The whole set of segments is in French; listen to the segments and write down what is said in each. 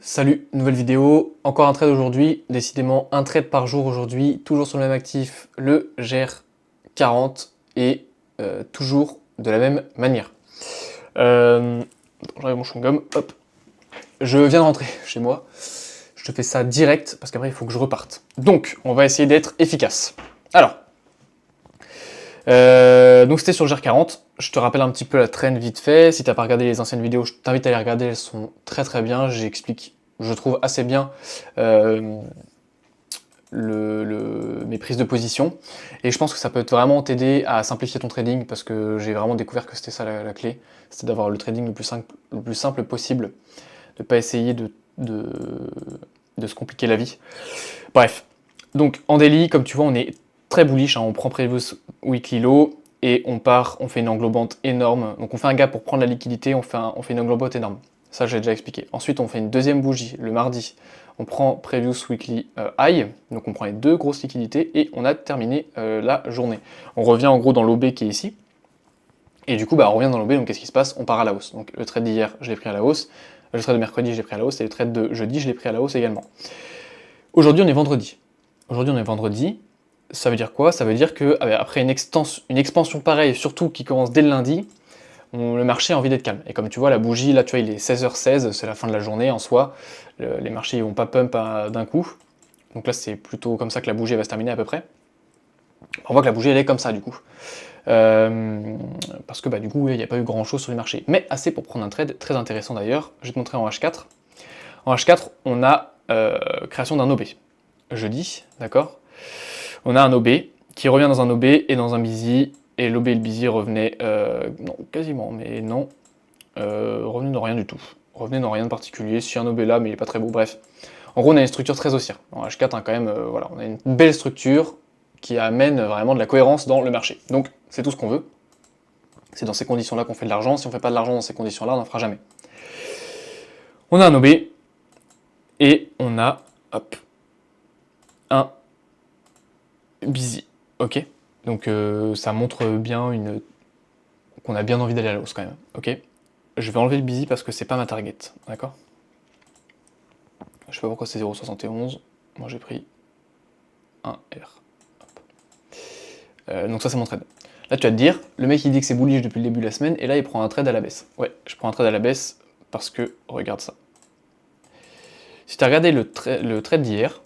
Salut, nouvelle vidéo, encore un trade aujourd'hui, décidément un trade par jour aujourd'hui, toujours sur le même actif, le GR40 et toujours de la même manière. J'enlève mon chewing-gum, hop. Je viens de rentrer chez moi, je te fais ça direct parce qu'après il faut que je reparte. Donc on va essayer d'être efficace. Alors, donc c'était sur le GR40, je te rappelle un petit peu la trend vite fait, si t'as pas regardé les anciennes vidéos, je t'invite à les regarder, elles sont très bien, j'explique, je trouve assez bien mes prises de position, et je pense que ça peut vraiment t'aider à simplifier ton trading, parce que j'ai vraiment découvert que c'était ça la clé, c'était d'avoir le trading le plus simple possible, de pas essayer de se compliquer la vie. Bref, donc en daily, comme tu vois, on est très bullish, hein, on prend Previous Weekly Low, et on part, on fait une englobante énorme, donc on fait un gap pour prendre la liquidité, on fait une englobante énorme. Ça, j'ai déjà expliqué. Ensuite, on fait une deuxième bougie le mardi. On prend Previous Weekly High, donc on prend les deux grosses liquidités et on a terminé la journée. On revient en gros dans l'OB qui est ici. Et du coup, on revient dans l'OB, donc qu'est-ce qui se passe? On part à la hausse. Donc le trade d'hier, je l'ai pris à la hausse. Le trade de mercredi, je l'ai pris à la hausse. Et le trade de jeudi, je l'ai pris à la hausse également. Aujourd'hui, on est vendredi. Ça veut dire quoi? Ça veut dire que après une expansion pareille, surtout qui commence dès le lundi, le marché a envie d'être calme. Et comme tu vois, la bougie, là, tu vois, il est 16h16, c'est la fin de la journée en soi. Les marchés, ils vont pas pump d'un coup. Donc là, c'est plutôt comme ça que la bougie va se terminer à peu près. On voit que la bougie, elle est comme ça, du coup. Parce que, du coup, il n'y a pas eu grand-chose sur les marchés. Mais assez pour prendre un trade, très intéressant d'ailleurs. Je vais te montrer en H4. En H4, on a création d'un OB. Jeudi, d'accord? On a un OB qui revient dans un OB et dans un busy. Et l'OB et le busy revenaient, non, quasiment, mais non, revenez dans rien du tout. Revenez dans rien de particulier, si un OB là, mais il est pas très beau, bref. En gros, on a une structure très haussière. En H4, hein, quand même, voilà, on a une belle structure qui amène vraiment de la cohérence dans le marché. Donc, c'est tout ce qu'on veut. C'est dans ces conditions-là qu'on fait de l'argent. Si on fait pas de l'argent dans ces conditions-là, on n'en fera jamais. On a un OB et on a, hop, un busy. Ok. Donc, ça montre bien qu'on a bien envie d'aller à la hausse quand même. Ok. Je vais enlever le busy parce que c'est pas ma target, d'accord? Je sais pas pourquoi c'est 0,71. Moi j'ai pris un R. Donc ça c'est mon trade. Là tu vas te dire, le mec il dit que c'est bullish depuis le début de la semaine et là il prend un trade à la baisse. Ouais, je prends un trade à la baisse parce que, regarde ça. Si tu as regardé le trade d'hier,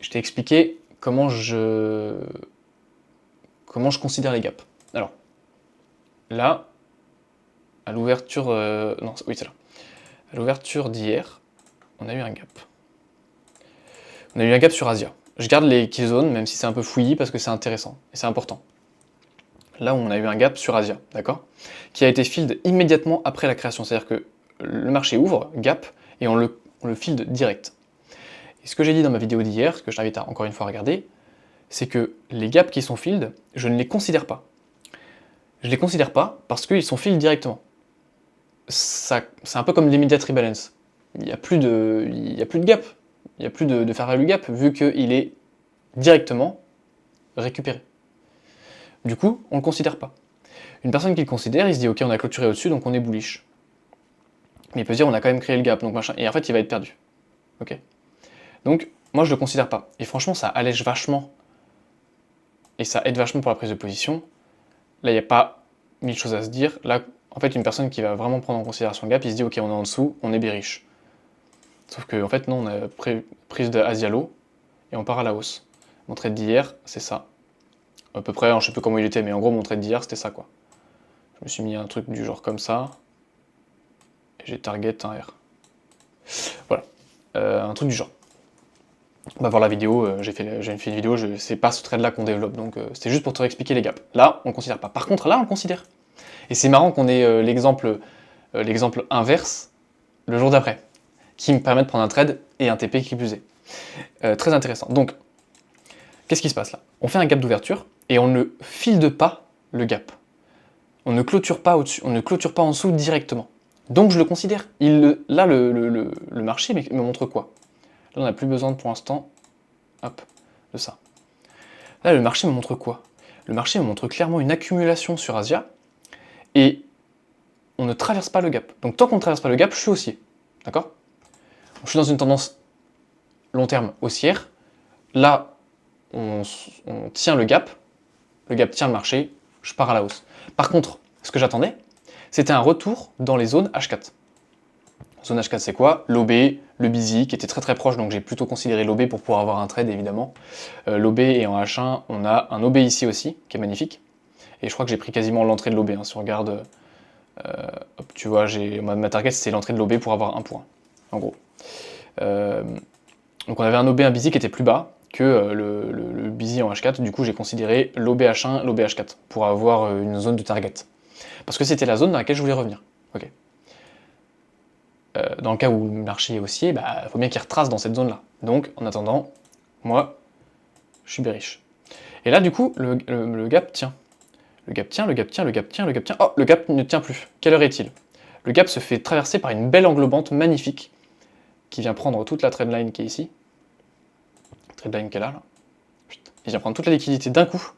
je t'ai expliqué comment je considère les gaps. Alors, là, à l'ouverture... non, oui c'est là. À l'ouverture d'hier, on a eu un gap. On a eu un gap sur Asia. Je garde les keyzones, même si c'est un peu fouillis, parce que c'est intéressant, et c'est important. Là où on a eu un gap sur Asia, d'accord? Qui a été filled immédiatement après la création. C'est-à-dire que le marché ouvre, gap, et on le filled direct. Et ce que j'ai dit dans ma vidéo d'hier, que je t'invite à encore une fois regarder, c'est que les gaps qui sont filled, je ne les considère pas. Je les considère pas parce qu'ils sont filled directement. C'est un peu comme l'immediate rebalance. Il n'y a plus de gap. Il n'y a plus de fair value gap, vu qu'il est directement récupéré. Du coup, on ne le considère pas. Une personne qui le considère, il se dit ok, on a clôturé au-dessus, donc on est bullish. Mais il peut se dire on a quand même créé le gap, donc machin, et en fait il va être perdu. Ok. Donc moi je le considère pas. Et franchement ça allège vachement. Et ça aide vachement pour la prise de position. Là il n'y a pas mille choses à se dire. Là, en fait, une personne qui va vraiment prendre en considération le gap, il se dit ok, on est en dessous, on est bearish. Sauf que en fait non, on a prise de Asia low et on part à la hausse. Mon trade d'hier, c'est ça. À peu près, je sais plus comment il était, mais en gros mon trade d'hier c'était ça quoi. Je me suis mis un truc du genre comme ça. Et j'ai target un R. Voilà. Un truc du genre. On va voir la vidéo, j'ai fait une vidéo, c'est pas ce trade là qu'on développe, donc c'était juste pour te réexpliquer les gaps. Là, on le considère pas. Par contre, là, on le considère. Et c'est marrant qu'on ait l'exemple inverse le jour d'après, qui me permet de prendre un trade et un TP qui plus est. Très intéressant. Donc, qu'est-ce qui se passe là? On fait un gap d'ouverture et on ne filde pas le gap. On ne clôture pas au-dessus, on ne clôture pas en dessous directement. Donc je le considère. Là, le marché me montre quoi? Là, on n'a plus besoin pour l'instant, hop, de ça. Là, le marché me montre quoi? Le marché me montre clairement une accumulation sur Asia, et on ne traverse pas le gap. Donc tant qu'on ne traverse pas le gap, je suis haussier. D'accord? Je suis dans une tendance long terme haussière. Là, on tient le gap tient le marché, je pars à la hausse. Par contre, ce que j'attendais, c'était un retour dans les zones H4. Zone H4, c'est quoi? L'OB, le busy, qui était très très proche, donc j'ai plutôt considéré l'OB pour pouvoir avoir un trade, évidemment. L'OB et en H1, on a un OB ici aussi, qui est magnifique. Et je crois que j'ai pris quasiment l'entrée de l'OB, hein, si on regarde... hop, tu vois, ma target, c'est l'entrée de l'OB pour avoir un point, en gros. Donc on avait un OB, un busy qui était plus bas que le busy en H4, du coup j'ai considéré l'OB H1, l'OB H4, pour avoir une zone de target. Parce que c'était la zone dans laquelle je voulais revenir. Ok. Dans le cas où le marché est haussier, il faut bien qu'il retrace dans cette zone-là. Donc, en attendant, moi, je suis bearish. Et là, du coup, le gap tient. Le gap tient, le gap tient, le gap tient, le gap tient. Oh, le gap ne tient plus. Quelle heure est-il? Le gap se fait traverser par une belle englobante magnifique qui vient prendre toute la trendline qui est ici. Trendline qui est là. Il vient prendre toute la liquidité d'un coup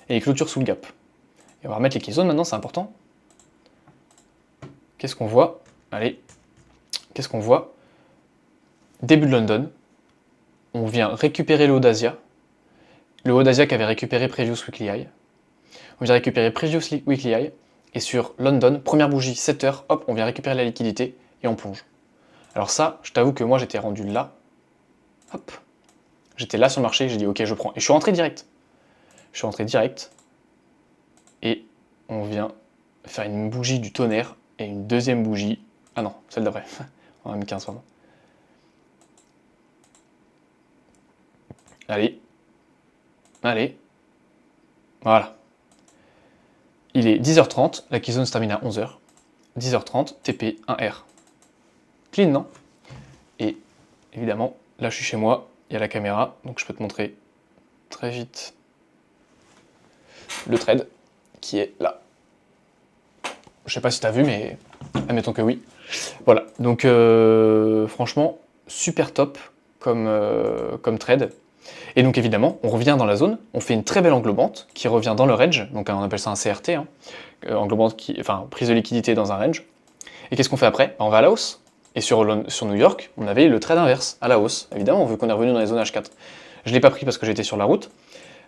et il clôture sous le gap. Et on va remettre les key zones maintenant, c'est important. Qu'est-ce qu'on voit? Allez. Qu'est-ce qu'on voit? Début de London, on vient récupérer le haut d'Asia. Le haut d'Asia qui avait récupéré Previous Weekly High. On vient récupérer Previous Weekly High. Et sur London, première bougie, 7 heures, hop, on vient récupérer la liquidité et on plonge. Alors ça, je t'avoue que moi j'étais rendu là. Hop. J'étais là sur le marché, j'ai dit ok, je prends. Et je suis rentré direct. Je suis rentré direct. Et on vient faire une bougie du tonnerre et une deuxième bougie. Ah non, celle d'après. On a mis 15, pardon. Allez. Allez. Voilà. Il est 10h30, la keyzone se termine à 11h. 10h30, TP 1R. Clean, non? Et évidemment, là je suis chez moi, il y a la caméra, donc je peux te montrer très vite le trade qui est là. Je sais pas si tu as vu, mais admettons que oui. Voilà, donc franchement, super top comme trade. Et donc évidemment, on revient dans la zone, on fait une très belle englobante qui revient dans le range, donc on appelle ça un CRT, hein, englobante prise de liquidité dans un range. Et qu'est-ce qu'on fait après? On va à la hausse. Et sur New York, on avait le trade inverse, à la hausse, évidemment, vu qu'on est revenu dans les zones H4. Je ne l'ai pas pris parce que j'étais sur la route,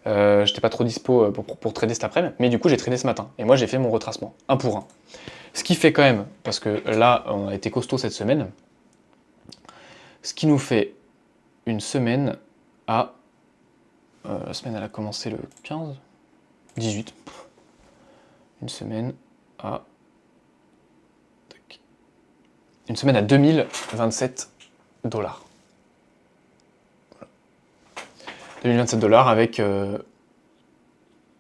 j'étais pas trop dispo pour trader cet après-midi, mais du coup j'ai tradé ce matin. Et moi j'ai fait mon retracement, 1 pour 1. Ce qui fait quand même, parce que là on a été costaud cette semaine, ce qui nous fait une semaine à... la semaine elle a commencé le 15, 18. Une semaine à... Une semaine à 2027 $. Voilà. 2027 $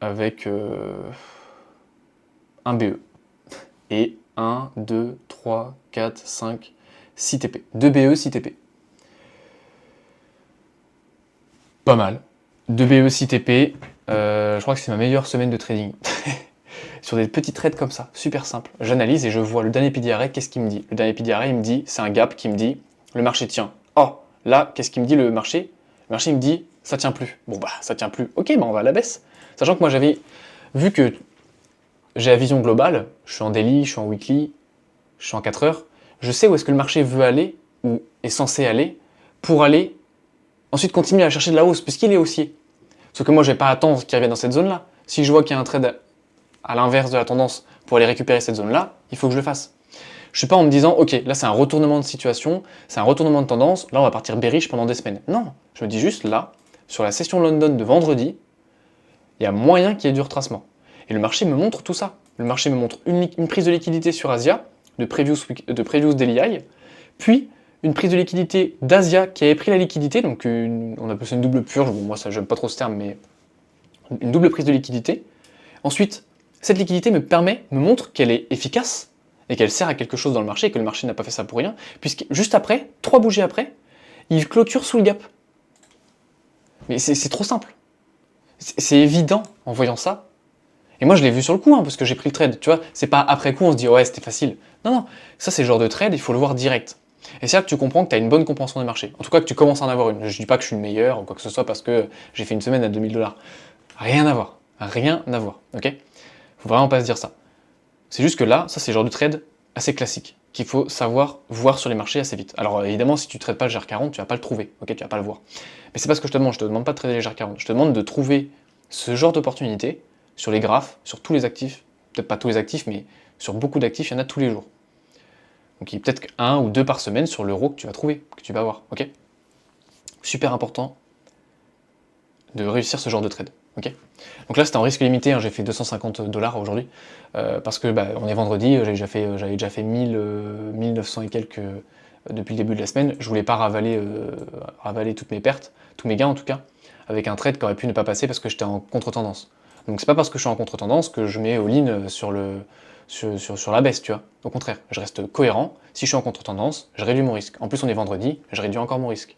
avec un BE. Et 1, 2, 3, 4, 5, 6 TP. 2 BE, 6 TP. Pas mal. 2 BE, 6 TP. Je crois que c'est ma meilleure semaine de trading. Sur des petits trades comme ça, super simple. J'analyse et je vois le dernier PDRA, qu'est-ce qu'il me dit? Le dernier PDRA, il me dit, c'est un gap qui me dit, le marché tient. Oh, là, qu'est-ce qu'il me dit le marché? Le marché il me dit, ça tient plus. Bon bah, ça tient plus. Ok, bah on va à la baisse. Sachant que moi j'avais vu que j'ai la vision globale, je suis en daily, je suis en weekly, je suis en 4 heures, je sais où est-ce que le marché veut aller, ou est censé aller, pour aller ensuite continuer à chercher de la hausse, puisqu'il est haussier. Sauf que moi je vais pas attendre qu'il revienne dans cette zone-là. Si je vois qu'il y a un trade à l'inverse de la tendance pour aller récupérer cette zone-là, il faut que je le fasse. Je suis pas en me disant, ok, là c'est un retournement de situation, c'est un retournement de tendance, là on va partir bearish pendant des semaines. Non, je me dis juste là, sur la session London de vendredi, il y a moyen qu'il y ait du retracement. Et le marché me montre tout ça. Le marché me montre une prise de liquidité sur Asia, de previous daily high, puis une prise de liquidité d'Asia qui avait pris la liquidité, donc on appelle ça une double purge, bon moi ça j'aime pas trop ce terme, mais une double prise de liquidité. Ensuite, cette liquidité me montre qu'elle est efficace et qu'elle sert à quelque chose dans le marché et que le marché n'a pas fait ça pour rien, puisque juste après, 3 bougies après, il clôture sous le gap. Mais c'est trop simple. C'est évident en voyant ça. Et moi je l'ai vu sur le coup, hein, parce que j'ai pris le trade, tu vois, c'est pas après coup on se dit ouais c'était facile. Non, non, ça c'est le genre de trade, il faut le voir direct. Et c'est là que tu comprends que tu as une bonne compréhension des marchés. En tout cas que tu commences à en avoir une. Je dis pas que je suis le meilleur ou quoi que ce soit parce que j'ai fait une semaine à 2000 $. Rien à voir, ok? Faut vraiment pas se dire ça. C'est juste que là, ça c'est le genre de trade assez classique, qu'il faut savoir voir sur les marchés assez vite. Alors évidemment, si tu ne traites pas le GR40, tu vas pas le trouver, ok, tu vas pas le voir. Mais c'est pas ce que je te demande pas de trader les GR40, je te demande de trouver ce genre d'opportunité sur les graphes, sur tous les actifs, peut-être pas tous les actifs, mais sur beaucoup d'actifs, il y en a tous les jours. Donc il y a peut-être un ou deux par semaine sur l'euro que tu vas trouver, que tu vas voir, ok. Super important de réussir ce genre de trade, ok. Donc là c'était en risque limité, hein, j'ai fait 250$ aujourd'hui, parce que on est vendredi, j'avais déjà fait 1900 et quelques depuis le début de la semaine, je voulais pas ravaler toutes mes pertes, tous mes gains en tout cas, avec un trade qui aurait pu ne pas passer parce que j'étais en contre-tendance. Donc c'est pas parce que je suis en contre-tendance que je mets all-in sur la baisse, tu vois. Au contraire, je reste cohérent, si je suis en contre-tendance, je réduis mon risque. En plus on est vendredi, je réduis encore mon risque.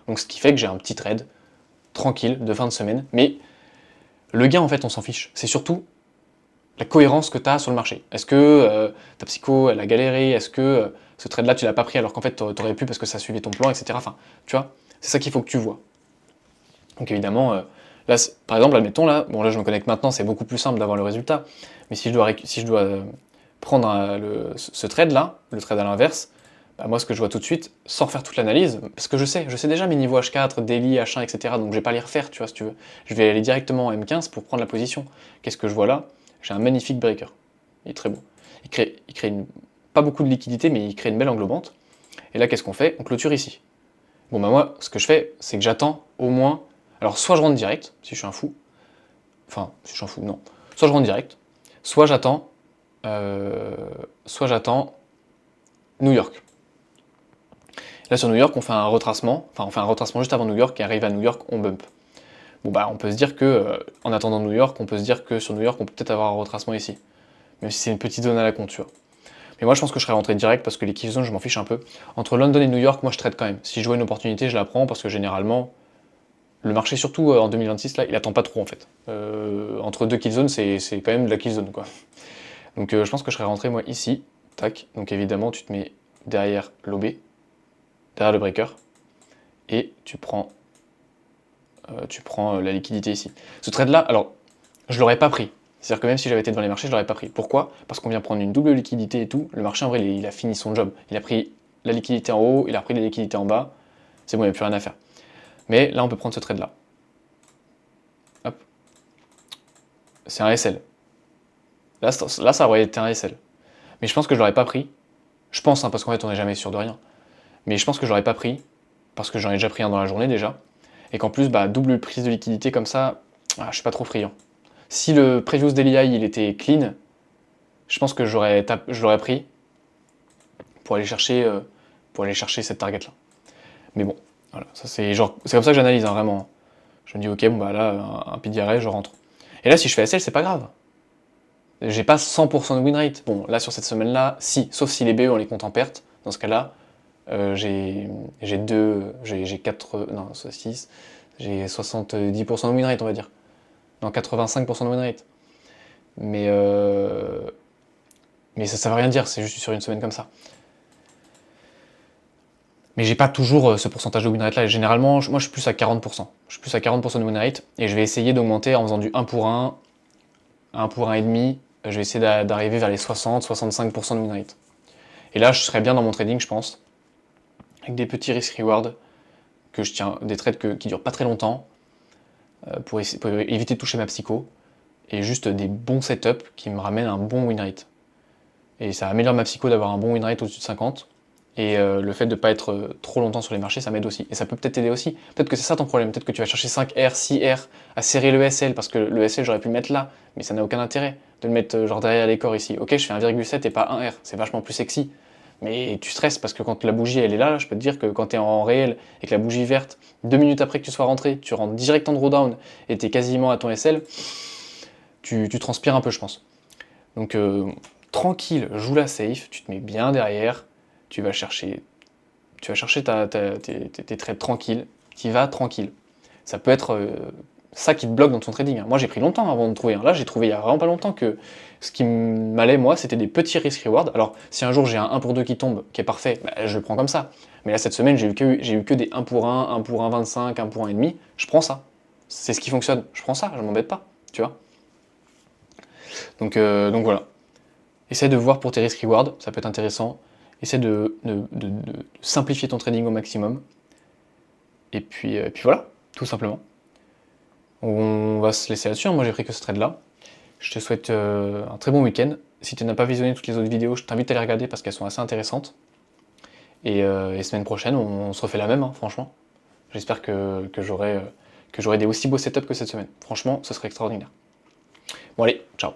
Donc ce qui fait que j'ai un petit trade, tranquille, de fin de semaine, mais le gain, en fait, on s'en fiche. C'est surtout la cohérence que tu as sur le marché. Est-ce que ta psycho, elle a galéré? Est-ce que ce trade-là, tu l'as pas pris alors qu'en fait, tu aurais pu parce que ça suivait ton plan, etc. Enfin, tu vois, c'est ça qu'il faut que tu vois. Donc évidemment, là, par exemple, admettons, là, bon, là, je me connecte maintenant, c'est beaucoup plus simple d'avoir le résultat. Mais si je dois prendre ce trade-là, le trade à l'inverse, moi, ce que je vois tout de suite, sans refaire toute l'analyse, parce que je sais déjà mes niveaux H4, daily, H1, etc. Donc je vais pas les refaire, tu vois, si tu veux. Je vais aller directement en M15 pour prendre la position. Qu'est-ce que je vois là? J'ai un magnifique breaker. Il est très beau. Pas beaucoup de liquidité, mais il crée une belle englobante. Et là, qu'est-ce qu'on fait? On clôture ici. Bon, moi, ce que je fais, c'est que j'attends au moins. Alors, soit je rentre direct, si je suis un fou. Enfin, si je suis un fou, non. Soit je rentre direct, soit j'attends. Soit j'attends New York. Là sur New York, on fait un retracement juste avant New York et arrive à New York, on bump. Bon on peut se dire que, en attendant New York, on peut se dire que sur New York, on peut peut-être avoir un retracement ici. Même si c'est une petite zone à la con, tu vois. Mais moi je pense que je serais rentré direct parce que les kiff zones, je m'en fiche un peu. Entre London et New York, moi je trade quand même. Si je vois une opportunité, je la prends parce que généralement, le marché, surtout en 2026, là, il attend pas trop en fait. Entre deux kill zones, c'est quand même de la kill zone quoi. Donc je pense que je serais rentré moi ici, tac. Donc évidemment, tu te mets derrière l'OB, derrière le breaker, et tu prends la liquidité ici. Ce trade-là, alors, je l'aurais pas pris. C'est-à-dire que même si j'avais été devant les marchés, je l'aurais pas pris. Pourquoi? Parce qu'on vient prendre une double liquidité et tout. Le marché, en vrai, il a fini son job. Il a pris la liquidité en haut, il a pris la liquidité en bas. C'est bon, il n'y a plus rien à faire. Mais là, on peut prendre ce trade-là. Hop. C'est un SL. Là, ça aurait été un SL. Mais je pense que je l'aurais pas pris. Je pense, hein, parce qu'en fait, on n'est jamais sûr de rien. Mais je pense que je l'aurais pas pris, parce que j'en ai déjà pris un dans la journée déjà. Et qu'en plus, double prise de liquidité comme ça, je suis pas trop friand. Si le previous daily high il était clean, je pense que je l'aurais pris pour aller chercher cette target là. Mais bon, voilà, ça c'est comme ça que j'analyse hein, vraiment. Je me dis ok là un PDRA je rentre. Et là si je fais SL c'est pas grave. J'ai pas 100% de win rate. Bon là sur cette semaine là, si, sauf si les BE on les compte en perte. Dans ce cas là, j'ai 4, non 6, j'ai 70% de win rate on va dire. Non 85% de win rate. Mais ça veut rien dire, c'est juste sur une semaine comme ça. Mais j'ai pas toujours ce pourcentage de win rate là. Généralement, moi je suis plus à 40%. Je suis plus à 40% de win rate et je vais essayer d'augmenter en faisant du 1 pour 1, 1 pour 1,5. Je vais essayer d'arriver vers les 60-65% de win rate. Et là, je serais bien dans mon trading, je pense. Avec des petits risk-reward que je tiens, des trades qui durent pas très longtemps pour éviter de toucher ma psycho. Et juste des bons setups qui me ramènent un bon win rate. Et ça améliore ma psycho d'avoir un bon win rate au-dessus de 50. Et le fait de ne pas être trop longtemps sur les marchés, ça m'aide aussi. Et ça peut peut-être t'aider aussi. Peut-être que c'est ça ton problème. Peut-être que tu vas chercher 5R, 6R, à serrer le SL, parce que le SL, j'aurais pu le mettre là. Mais ça n'a aucun intérêt de le mettre genre derrière les corps ici. Ok, je fais 1,7 et pas 1R. C'est vachement plus sexy. Mais tu stresses parce que quand la bougie elle est là, je peux te dire que quand tu es en réel et que la bougie verte, 2 minutes après que tu sois rentré, tu rentres direct en drawdown et tu es quasiment à ton SL, tu transpires un peu, je pense. Donc tranquille, joue la safe, tu te mets bien derrière, tu vas chercher tes trades tranquilles, tu y vas tranquille. Ça peut être ça qui te bloque dans ton trading. Moi j'ai pris longtemps avant de trouver. Là j'ai trouvé il y a vraiment pas longtemps que ce qui m'allait moi c'était des petits risk-reward. Alors si un jour j'ai un 1 pour 2 qui tombe, qui est parfait, je le prends comme ça. Mais là cette semaine j'ai eu que des 1 pour 1, 1 pour 1,25, 1 pour 1,5, je prends ça. C'est ce qui fonctionne, je prends ça, je m'embête pas, tu vois. Donc voilà. Essaie de voir pour tes risk reward, ça peut être intéressant. Essaie de simplifier ton trading au maximum. Et puis voilà, tout simplement. On va se laisser là-dessus, hein. Moi j'ai pris que ce trade-là. Je te souhaite un très bon week-end. Si tu n'as pas visionné toutes les autres vidéos, je t'invite à les regarder parce qu'elles sont assez intéressantes. Et semaine prochaine, on se refait la même, hein, franchement. J'espère que j'aurai des aussi beaux setups que cette semaine. Franchement, ce serait extraordinaire. Bon allez, ciao.